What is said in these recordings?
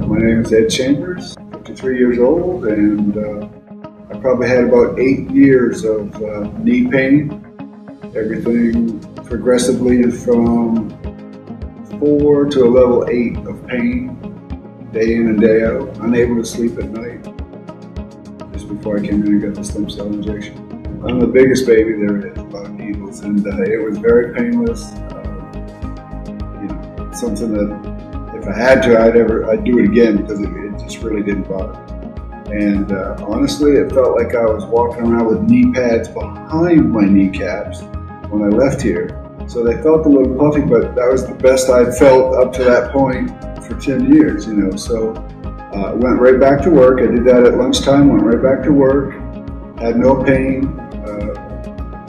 My name is Ed Chambers, 53 years old, and I probably had about 8 years of knee pain. Everything progressively from 4 to a level 8 of pain, day in and day out, unable to sleep at night, just before I came in and got the stem cell injection. I'm the biggest baby there is about needles, and it was very painless. Something that if I had to, I'd do it again because it just really didn't bother me. And honestly, it felt like I was walking around with knee pads behind my kneecaps when I left here. So they felt a little puffy, but that was the best I'd felt up to that point for 10 years, So went right back to work. I did that at lunchtime, went right back to work, had no pain.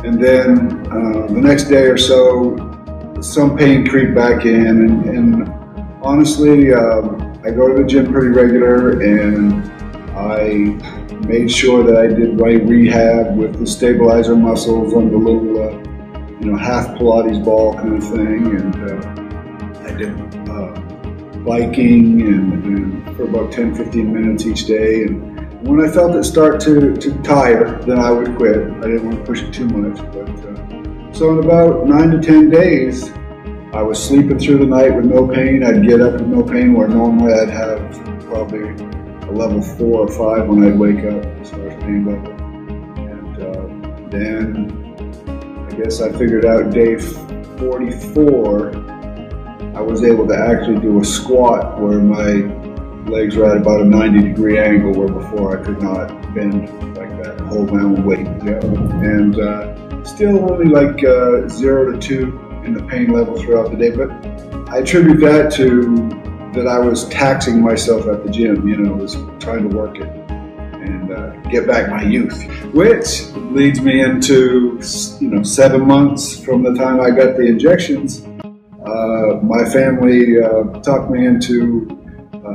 And then the next day or so, some pain creeped back in. And honestly, I go to the gym pretty regular, and I made sure that I did right rehab with the stabilizer muscles on the little half Pilates ball kind of thing, and I did biking and for about 10-15 minutes each day. And when I felt it start to tire, then I would quit. I didn't want to push it too much. But so in about 9 to 10 days, I was sleeping through the night with no pain. I'd get up with no pain, where normally I'd have probably a level 4 or 5 when I'd wake up as far as pain level. And then I guess I figured out day 44, I was able to actually do a squat where my legs were at about a 90-degree angle, where before I could not bend like that and hold my own weight. And still only like 0 to 2 in the pain level throughout the day, but I attribute that to that I was taxing myself at the gym, was trying to work it and get back my youth, which leads me into 7 months from the time I got the injections. My family talked me into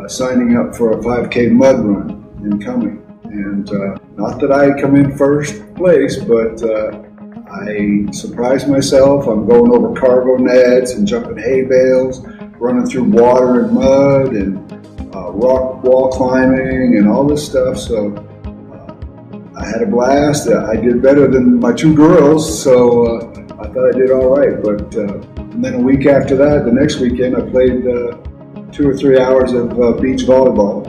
signing up for a 5K mud run in Cumming, and not that I come in first place, but I surprised myself. I'm going over cargo nets and jumping hay bales, running through water and mud and rock wall climbing and all this stuff. So I had a blast. I did better than my 2 girls, so I thought I did all right. But and then a week after that, the next weekend, I played 2 or 3 hours of beach volleyball.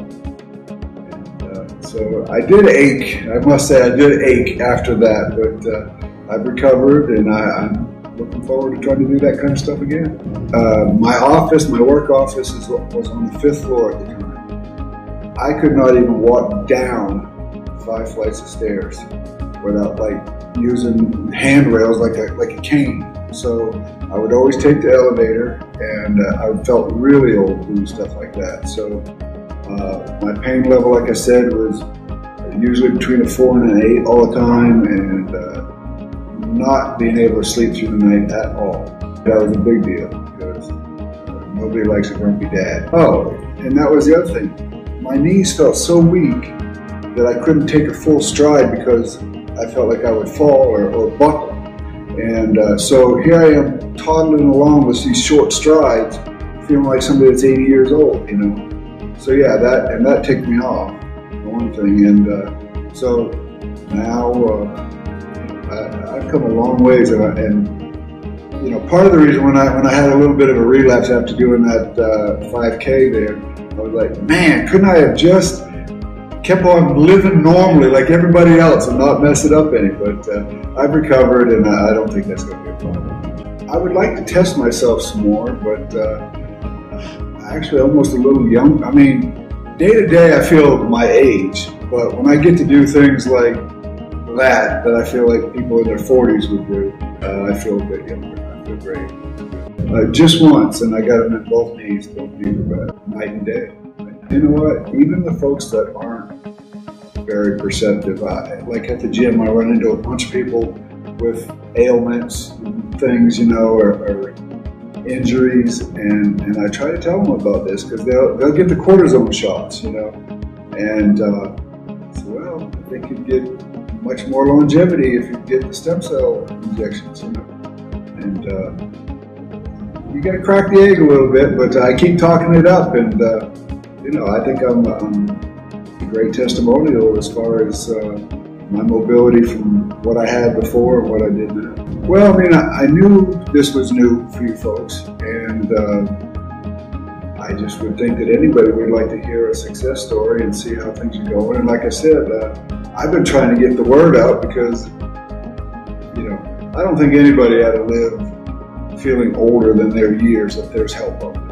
And, so I did ache. I must say I did ache after that, but I've recovered, and I'm looking forward to trying to do that kind of stuff again. My work office was on the 5th floor at the time. I could not even walk down 5 flights of stairs without using handrails like a cane. So I would always take the elevator, and I felt really old doing stuff like that. So my pain level, like I said, was usually between a 4 and an 8 all the time, and not being able to sleep through the night at all. That was a big deal because nobody likes a grumpy dad. Oh, and that was the other thing. My knees felt so weak that I couldn't take a full stride because I felt like I would fall or buckle. And so here I am toddling along with these short strides, feeling like somebody that's 80 years old, So yeah, that ticked me off, for one thing. And so now I've come a long ways, and part of the reason when I had a little bit of a relapse after doing that 5K there, I was like, man, couldn't I have just kept on living normally like everybody else and not mess it up any? But I've recovered, and I don't think that's going to be a problem. I would like to test myself some more, but actually almost a little young. I mean, day to day I feel my age, but when I get to do things like that I feel like people in their 40s would do, I feel a bit younger. I feel great. Just once, and I got them in both knees. Both knees were bad, night and day. You know what? Even the folks that aren't very perceptive, like at the gym, I run into a bunch of people with ailments, things, or injuries, and I try to tell them about this because they'll get the cortisone shots, and well, they could get much more longevity if you get the stem cell injections, and you got to crack the egg a little bit, but I keep talking it up, and I think I'm a great testimonial as far as my mobility from what I had before and what I did now. Well, I mean, I knew this was new for you folks, and I just would think that anybody would like to hear a success story and see how things are going. And like I said, I've been trying to get the word out because, I don't think anybody ought to live feeling older than their years if there's help up there.